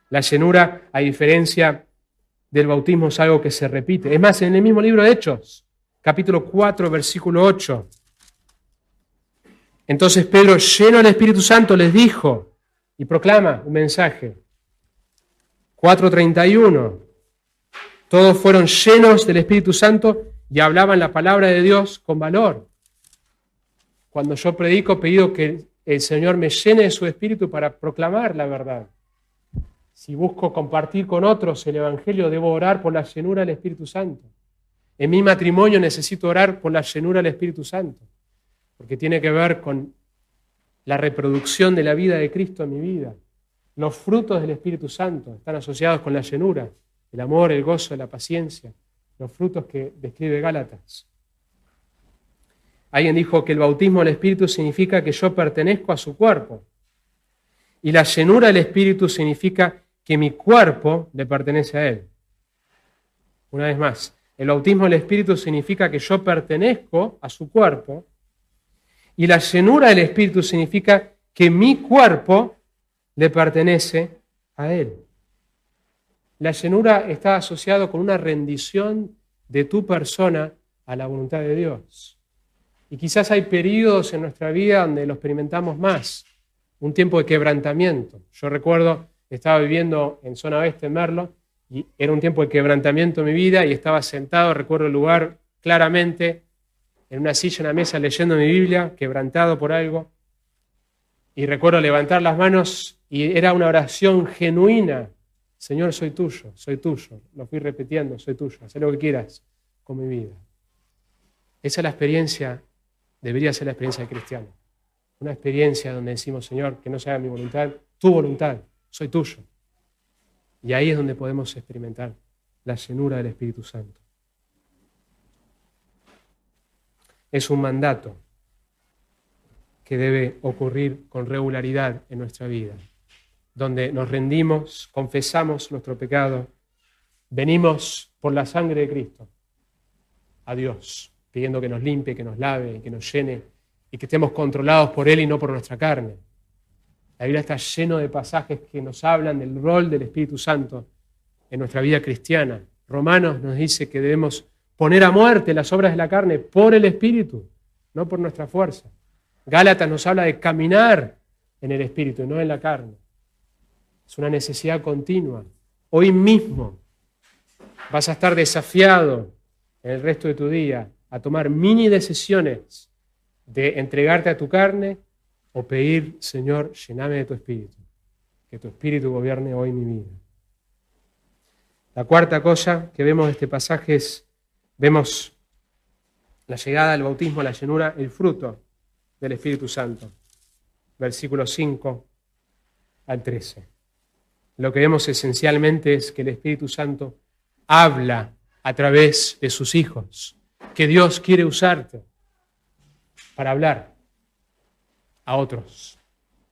La llenura, a diferencia del bautismo, es algo que se repite. Es más, en el mismo libro de Hechos, capítulo 4, versículo 8. Entonces Pedro, lleno del Espíritu Santo, les dijo y proclama un mensaje. 4:31. Todos fueron llenos del Espíritu Santo y hablaban la palabra de Dios con valor. Cuando yo predico, pido que el Señor me llene de su Espíritu para proclamar la verdad. Si busco compartir con otros el Evangelio, debo orar por la llenura del Espíritu Santo. En mi matrimonio necesito orar por la llenura del Espíritu Santo, porque tiene que ver con la reproducción de la vida de Cristo en mi vida. Los frutos del Espíritu Santo están asociados con la llenura, el amor, el gozo, la paciencia, los frutos que describe Gálatas. Alguien dijo que el bautismo del Espíritu significa que yo pertenezco a su cuerpo, y la llenura del Espíritu significa que mi cuerpo le pertenece a Él. Una vez más, el bautismo del Espíritu significa que yo pertenezco a su cuerpo, y la llenura del Espíritu significa que mi cuerpo le pertenece a Él. La llenura está asociada con una rendición de tu persona a la voluntad de Dios. Y quizás hay periodos en nuestra vida donde lo experimentamos más, un tiempo de quebrantamiento. Yo recuerdo, estaba viviendo en zona oeste, en Merlo, y era un tiempo de quebrantamiento en mi vida, y estaba sentado, recuerdo el lugar claramente, en una silla, en una mesa, leyendo mi Biblia, quebrantado por algo, y recuerdo levantar las manos, y era una oración genuina. Señor, soy tuyo, lo fui repitiendo, soy tuyo, haz lo que quieras con mi vida. Esa es la experiencia, debería ser la experiencia del cristiano. Una experiencia donde decimos, Señor, que no se haga mi voluntad, tu voluntad, soy tuyo. Y ahí es donde podemos experimentar la llenura del Espíritu Santo. Es un mandato que debe ocurrir con regularidad en nuestra vida, donde nos rendimos, confesamos nuestro pecado, venimos por la sangre de Cristo a Dios, pidiendo que nos limpie, que nos lave, que nos llene y que estemos controlados por Él y no por nuestra carne. La Biblia está lleno de pasajes que nos hablan del rol del Espíritu Santo en nuestra vida cristiana. Romanos nos dice que debemos poner a muerte las obras de la carne por el Espíritu, no por nuestra fuerza. Gálatas nos habla de caminar en el Espíritu y no en la carne. Es una necesidad continua. Hoy mismo vas a estar desafiado en el resto de tu día a tomar mini decisiones de entregarte a tu carne o pedir, Señor, lléname de tu Espíritu, que tu Espíritu gobierne hoy mi vida. La cuarta cosa que vemos de este pasaje es, vemos la llegada al bautismo, la llenura, el fruto del Espíritu Santo. Versículos 5 al 13. Lo que vemos esencialmente es que el Espíritu Santo habla a través de sus hijos, que Dios quiere usarte para hablar a otros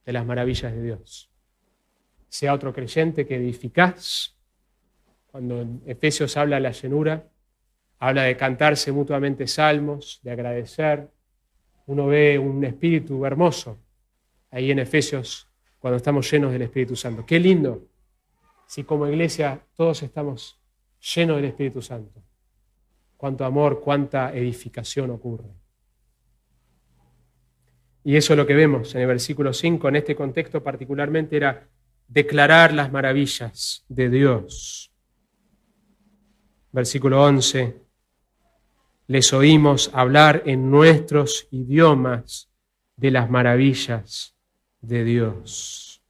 de las maravillas de Dios. Sea otro creyente que edificás. Cuando en Efesios habla de la llenura, habla de cantarse mutuamente salmos, de agradecer. Uno ve un espíritu hermoso ahí en Efesios cuando estamos llenos del Espíritu Santo. Qué lindo si como iglesia todos estamos llenos del Espíritu Santo. Cuánto amor, cuánta edificación ocurre. Y eso es lo que vemos en el versículo 5, en este contexto particularmente, era declarar las maravillas de Dios. Versículo 11, les oímos hablar en nuestros idiomas de las maravillas de Dios.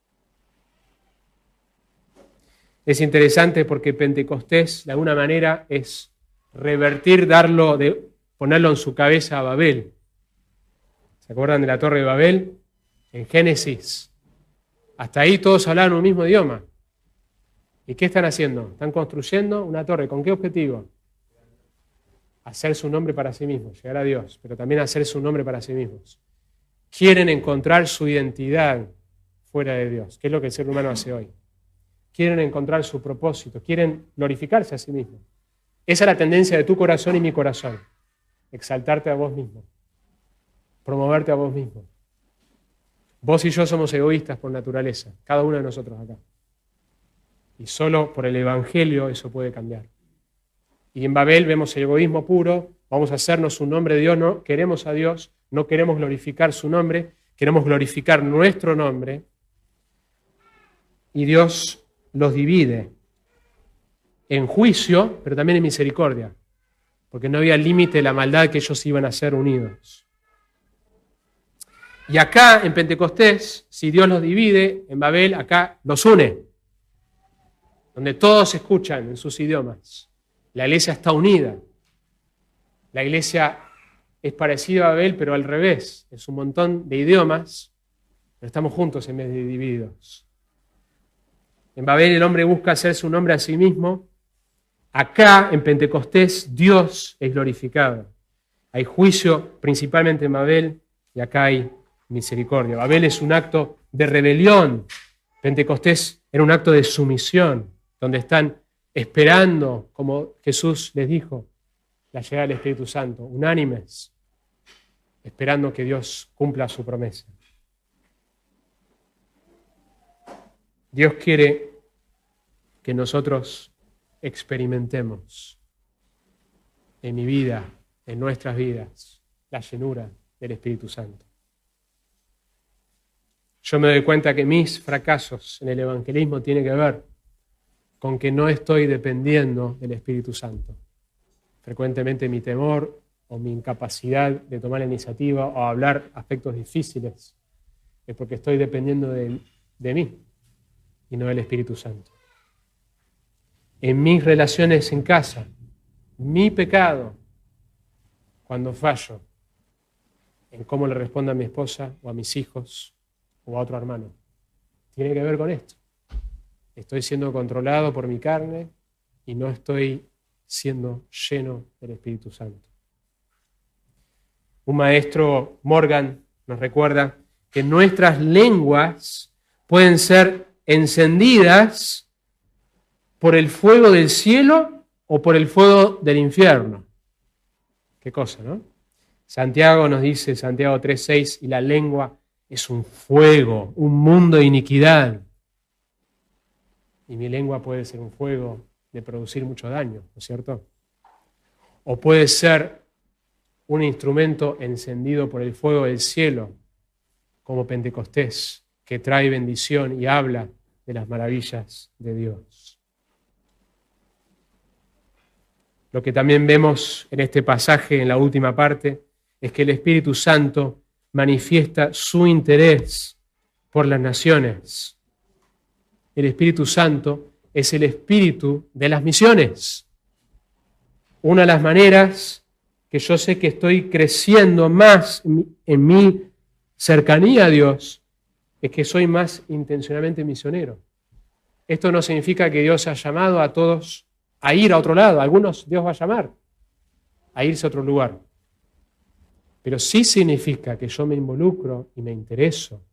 Es interesante porque Pentecostés, de alguna manera, es revertir, ponerlo en su cabeza a Babel. ¿Se acuerdan de la Torre de Babel? En Génesis. Hasta ahí todos hablaban un mismo idioma. ¿Y qué están haciendo? Están construyendo una torre. ¿Con qué objetivo? Hacer su nombre para sí mismos, llegar a Dios, pero también hacer su nombre para sí mismos. Quieren encontrar su identidad fuera de Dios, que es lo que el ser humano hace hoy. Quieren encontrar su propósito, quieren glorificarse a sí mismos. Esa es la tendencia de tu corazón y mi corazón. Exaltarte a vos mismo. Promoverte a vos mismo. Vos y yo somos egoístas por naturaleza, cada uno de nosotros acá. Y solo por el Evangelio eso puede cambiar. Y en Babel vemos el egoísmo puro, vamos a hacernos un nombre de Dios, no queremos a Dios, no queremos glorificar su nombre, queremos glorificar nuestro nombre. Y Dios los divide en juicio, pero también en misericordia, porque no había límite de la maldad que ellos iban a ser unidos. Y acá en Pentecostés, si Dios los divide, en Babel acá los une, donde todos escuchan en sus idiomas. La iglesia está unida. La iglesia es parecida a Babel, pero al revés. Es un montón de idiomas, pero estamos juntos en vez de divididos. En Babel el hombre busca hacerse un hombre a sí mismo. Acá en Pentecostés Dios es glorificado. Hay juicio principalmente en Babel y acá hay misericordia. Babel es un acto de rebelión. Pentecostés era un acto de sumisión, donde están esperando, como Jesús les dijo, la llegada del Espíritu Santo, unánimes, esperando que Dios cumpla su promesa. Dios quiere que nosotros experimentemos en mi vida, en nuestras vidas, la llenura del Espíritu Santo. Yo me doy cuenta que mis fracasos en el evangelismo tienen que ver con que no estoy dependiendo del Espíritu Santo. Frecuentemente mi temor o mi incapacidad de tomar la iniciativa o hablar aspectos difíciles es porque estoy dependiendo de mí y no del Espíritu Santo. En mis relaciones en casa, mi pecado, cuando fallo, en cómo le respondo a mi esposa o a mis hijos o a otro hermano, tiene que ver con esto. Estoy siendo controlado por mi carne y no estoy siendo lleno del Espíritu Santo. Un maestro, Morgan, nos recuerda que nuestras lenguas pueden ser encendidas por el fuego del cielo o por el fuego del infierno. Qué cosa, ¿no? Santiago nos dice, Santiago 3:6, y la lengua es un fuego, un mundo de iniquidad. Y mi lengua puede ser un fuego de producir mucho daño, ¿no es cierto? O puede ser un instrumento encendido por el fuego del cielo, como Pentecostés, que trae bendición y habla de las maravillas de Dios. Lo que también vemos en este pasaje, en la última parte, es que el Espíritu Santo manifiesta su interés por las naciones. El Espíritu Santo es el espíritu de las misiones. Una de las maneras que yo sé que estoy creciendo más en mi cercanía a Dios es que soy más intencionalmente misionero. Esto no significa que Dios ha llamado a todos a ir a otro lado. A algunos Dios va a llamar a irse a otro lugar. Pero sí significa que yo me involucro y me intereso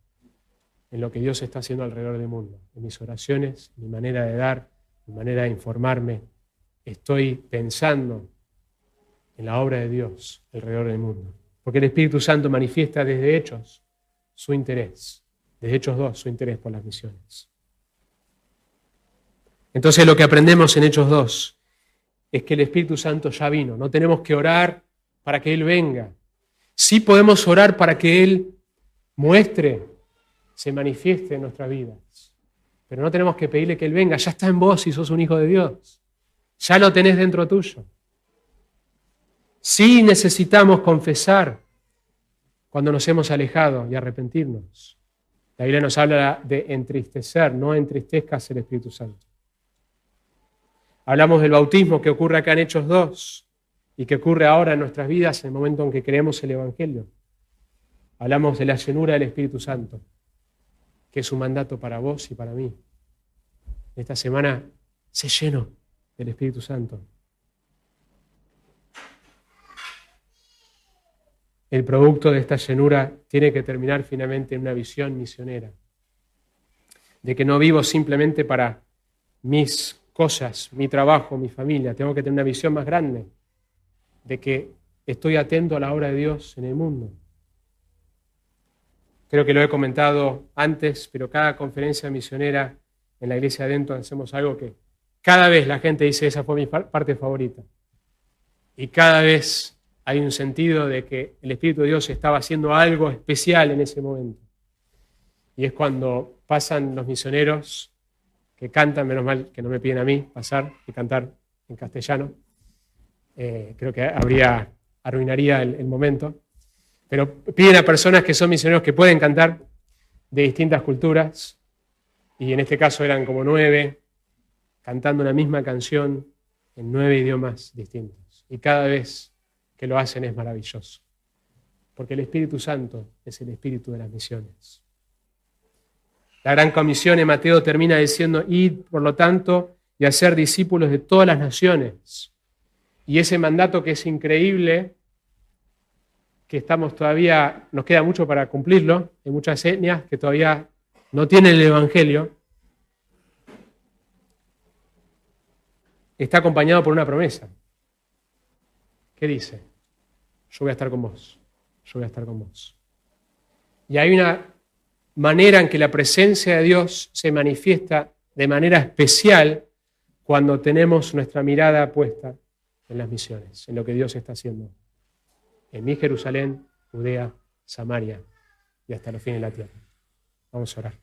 en lo que Dios está haciendo alrededor del mundo, en mis oraciones, mi manera de dar, mi manera de informarme. Estoy pensando en la obra de Dios alrededor del mundo. Porque el Espíritu Santo manifiesta desde Hechos su interés, desde Hechos 2, su interés por las misiones. Entonces lo que aprendemos en Hechos 2 es que el Espíritu Santo ya vino. No tenemos que orar para que Él venga. Sí podemos orar para que Él muestre, se manifieste en nuestras vidas. Pero no tenemos que pedirle que Él venga. Ya está en vos si sos un hijo de Dios. Ya lo tenés dentro tuyo. Sí necesitamos confesar cuando nos hemos alejado y arrepentirnos. La Biblia nos habla de entristecer, no entristezcas el Espíritu Santo. Hablamos del bautismo que ocurre acá en Hechos 2 y que ocurre ahora en nuestras vidas en el momento en que creemos el Evangelio. Hablamos de la llenura del Espíritu Santo, que es un mandato para vos y para mí. Esta semana, sé lleno del Espíritu Santo. El producto de esta llenura tiene que terminar finalmente en una visión misionera, de que no vivo simplemente para mis cosas, mi trabajo, mi familia. Tengo que tener una visión más grande de que estoy atento a la obra de Dios en el mundo. Creo que lo he comentado antes, pero cada conferencia misionera en la iglesia adentro hacemos algo que cada vez la gente dice, esa fue mi parte favorita. Y cada vez hay un sentido de que el Espíritu de Dios estaba haciendo algo especial en ese momento. Y es cuando pasan los misioneros que cantan, menos mal que no me piden a mí pasar y cantar en castellano. Creo que arruinaría el momento. Pero piden a personas que son misioneros que pueden cantar de distintas culturas, y en este caso eran como 9, cantando una misma canción en 9 idiomas distintos. Y cada vez que lo hacen es maravilloso, porque el Espíritu Santo es el espíritu de las misiones. La gran comisión en Mateo termina diciendo: id, por lo tanto, y hacer discípulos de todas las naciones. Y ese mandato que es increíble, que estamos todavía, nos queda mucho para cumplirlo, hay muchas etnias que todavía no tienen el Evangelio, está acompañado por una promesa. ¿Qué dice? Yo voy a estar con vos, yo voy a estar con vos. Y hay una manera en que la presencia de Dios se manifiesta de manera especial cuando tenemos nuestra mirada puesta en las misiones, en lo que Dios está haciendo en mi Jerusalén, Judea, Samaria y hasta los fines de la tierra. Vamos a orar.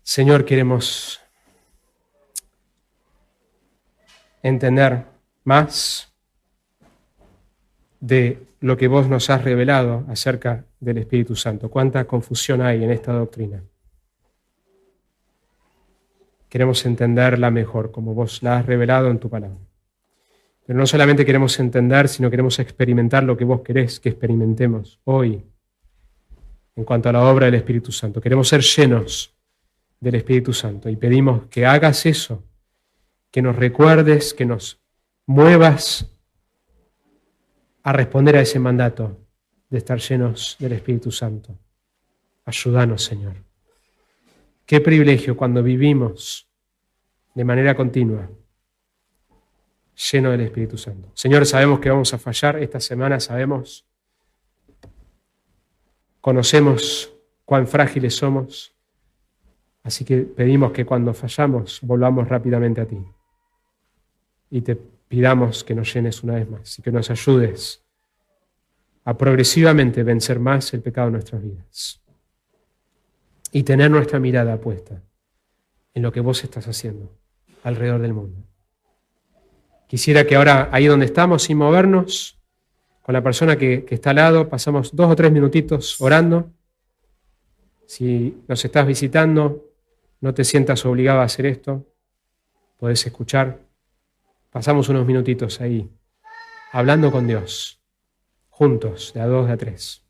Señor, queremos entender más de lo que vos nos has revelado acerca del Espíritu Santo. Cuánta confusión hay en esta doctrina. Queremos entenderla mejor, como vos la has revelado en tu palabra. Pero no solamente queremos entender, sino queremos experimentar lo que vos querés que experimentemos hoy en cuanto a la obra del Espíritu Santo. Queremos ser llenos del Espíritu Santo y pedimos que hagas eso, que nos recuerdes, que nos muevas a responder a ese mandato de estar llenos del Espíritu Santo. Ayúdanos, Señor. Qué privilegio cuando vivimos de manera continua, lleno del Espíritu Santo. Señor, sabemos que vamos a fallar esta semana, conocemos cuán frágiles somos, así que pedimos que cuando fallamos volvamos rápidamente a ti y te pidamos que nos llenes una vez más y que nos ayudes a progresivamente vencer más el pecado en nuestras vidas y tener nuestra mirada puesta en lo que vos estás haciendo alrededor del mundo. Quisiera que ahora, ahí donde estamos, sin movernos, con la persona que está al lado, pasamos 2 o 3 minutitos orando. Si nos estás visitando, no te sientas obligado a hacer esto, podés escuchar. Pasamos unos minutitos ahí, hablando con Dios, juntos, de a 2, de a 3.